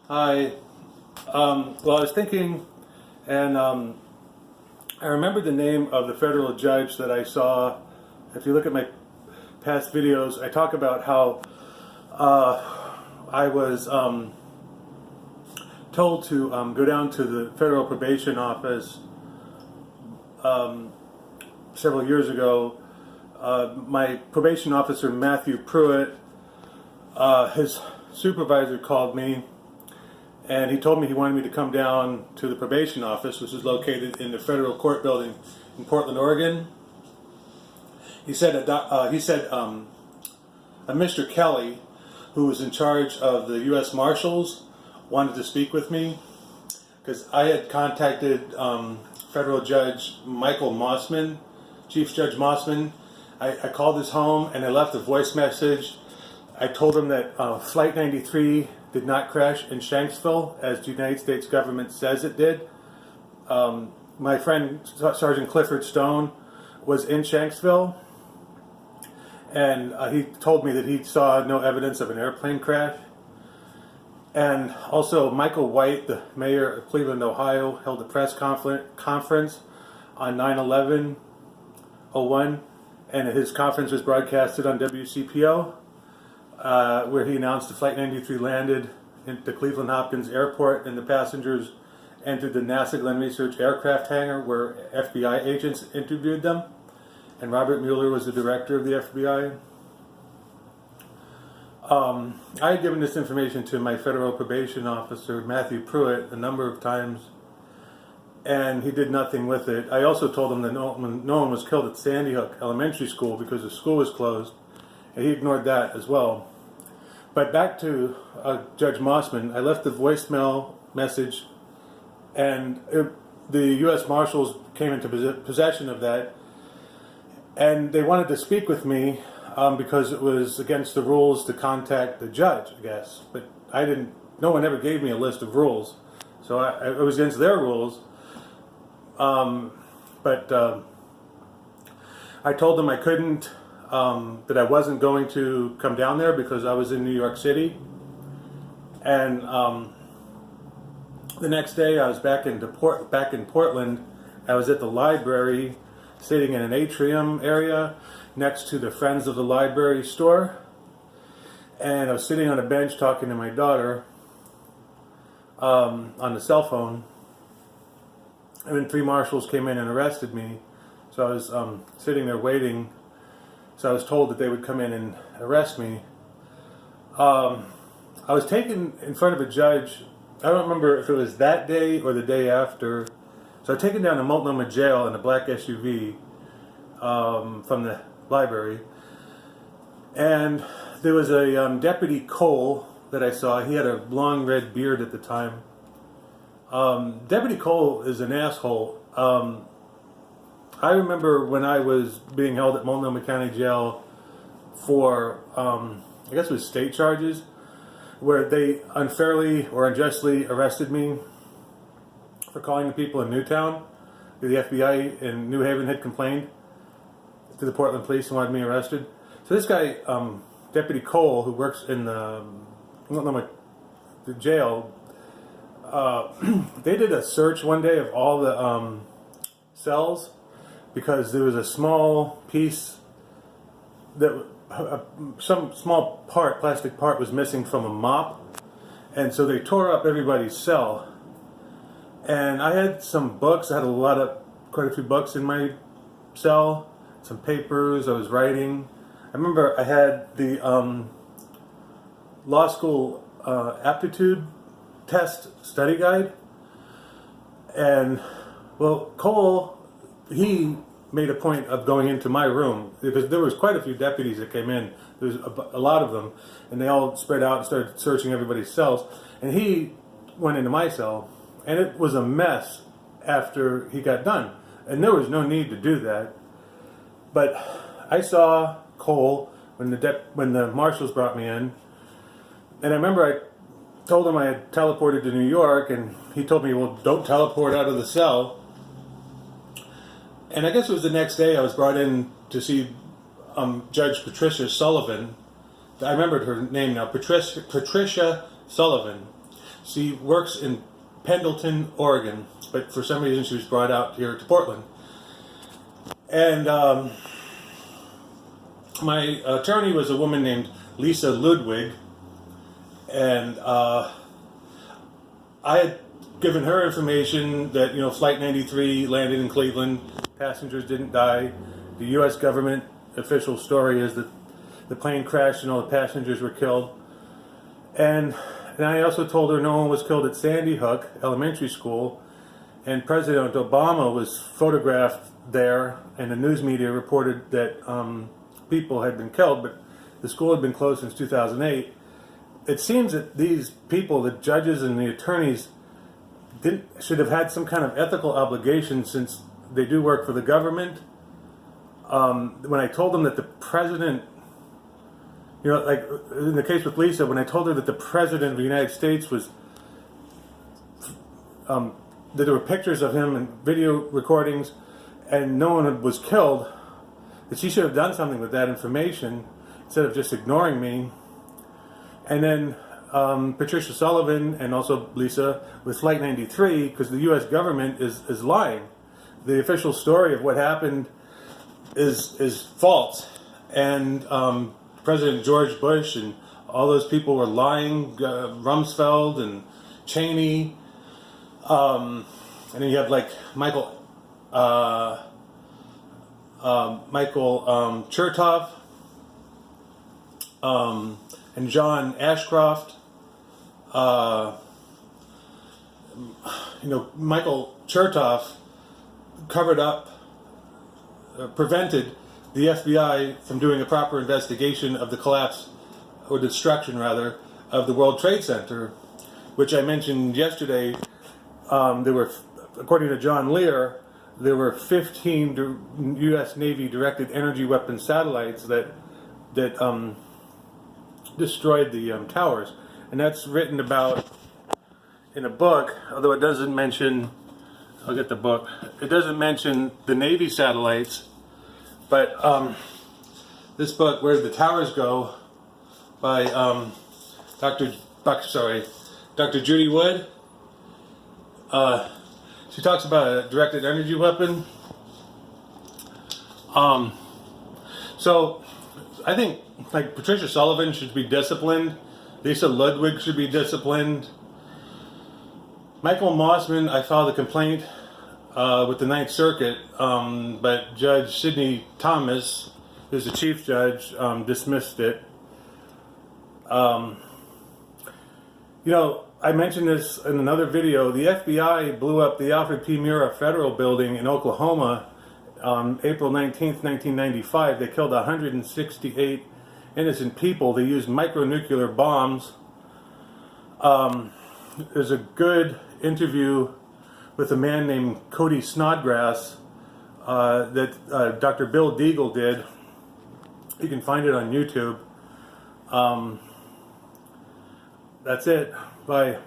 Hi. Well, I was thinking, and I remember the name of the federal judge that I saw. If you look at my past videos, I talk about how I was told to go down to the federal probation office several years ago. My probation officer, Matthew Pruitt, his supervisor called me and he told me he wanted me to come down to the probation office, which is located in the federal court building in Portland, Oregon. He said a Mr. Kelly, who was in charge of the U.S. Marshals, wanted to speak with me because I had contacted federal judge Michael Mossman, Chief Judge Mossman. I called his home and I left a voice message. I told him that Flight 93 did not crash in Shanksville, as the United States government says it did. My friend Sergeant Clifford Stone was in Shanksville, and he told me that he saw no evidence of an airplane crash. And also, Michael White, the mayor of Cleveland, Ohio, held a press conference on 9/11/01, and his conference was broadcasted on WCPO. Where he announced that Flight 93 landed into Cleveland Hopkins Airport and the passengers entered the NASA Glenn Research aircraft hangar where FBI agents interviewed them. And Robert Mueller was the director of the FBI. I had given this information to my federal probation officer, Matthew Pruitt, a number of times, and he did nothing with it. I also told him that no one was killed at Sandy Hook Elementary School because the school was closed, and he ignored that as well. But back to Judge Mossman, I left the voicemail message, and the U.S. Marshals came into possession of that, and they wanted to speak with me because it was against the rules to contact the judge, I guess. But I didn't. No one ever gave me a list of rules, so it was against their rules. But I told them I couldn't. That I wasn't going to come down there because I was in New York City, and the next day I was back in Portland. I was at the library, sitting in an atrium area next to the Friends of the Library store, and I was sitting on a bench talking to my daughter on the cell phone, and then 3 marshals came in and arrested me. So I was sitting there waiting. So I was told that they would come in and arrest me. I was taken in front of a judge. I don't remember if it was that day or the day after. So I was taken down to Multnomah Jail in a black SUV from the library. And there was a Deputy Cole that I saw. He had a long red beard at the time. Deputy Cole is an asshole. I remember when I was being held at Multnomah County Jail for, I guess it was state charges, where they unfairly or unjustly arrested me for calling the people in Newtown. The FBI in New Haven had complained to the Portland police and wanted me arrested. So this guy, Deputy Cole, who works in the Multnomah jail, they did a search one day of all the cells, because there was a small piece that some small part, plastic part, was missing from a mop, and so they tore up everybody's cell. And I had some books. I had quite a few books in my cell, some papers. I was writing. I remember I had the law school aptitude test study guide, and well, Cole, he made a point of going into my room because there was quite a few deputies that came in. There was a lot of them, and they all spread out and started searching everybody's cells. And he went into my cell, and it was a mess after he got done. And there was no need to do that. But I saw Cole when the marshals brought me in, and I remember I told him I had teleported to New York, and he told me, "Well, don't teleport out of the cell." And I guess it was the next day I was brought in to see Judge Patricia Sullivan. I remembered her name now, Patricia Sullivan. She works in Pendleton, Oregon, but for some reason she was brought out here to Portland. And my attorney was a woman named Lisa Ludwig, and I had given her information that, you know, Flight 93 landed in Cleveland, passengers didn't die. The U.S. government official story is that the plane crashed and all the passengers were killed. And I also told her no one was killed at Sandy Hook Elementary School, and President Obama was photographed there, and the news media reported that people had been killed, but the school had been closed since 2008. It seems that these people, the judges and the attorneys, should have had some kind of ethical obligation, since they do work for the government. When I told them that the president, you know, like in the case with Lisa, when I told her that the president of the United States was, that there were pictures of him and video recordings, and no one was killed, that she should have done something with that information instead of just ignoring me. And then Patricia Sullivan and also Lisa with Flight 93, because the U.S. government is lying. The official story of what happened is false. And President George Bush and all those people were lying, Rumsfeld and Cheney. And then you have like Michael Chertoff and John Ashcroft. You know, Michael Chertoff covered up, prevented the FBI from doing a proper investigation of the collapse, or destruction rather, of the World Trade Center, which I mentioned yesterday. There were, according to John Lear, there were 15 U.S. Navy directed energy weapon satellites that destroyed the towers, and that's written about in a book. Although it doesn't mention, I'll get the book. It doesn't mention the Navy satellites, but this book, Where Did the Towers Go, by Dr. Judy Wood. She talks about a directed energy weapon. So I think like Patricia Sullivan should be disciplined. Lisa Ludwig should be disciplined. Michael Mossman, I filed a complaint with the Ninth Circuit, but Judge Sidney Thomas, who's the chief judge, dismissed it. You know, I mentioned this in another video. The FBI blew up the Alfred P. Murrah Federal Building in Oklahoma on April 19th, 1995. They killed 168 innocent people. They used micronuclear bombs. There's a good interview with a man named Cody Snodgress that Dr. Bill Deagle did. You can find it on YouTube. That's it. Bye.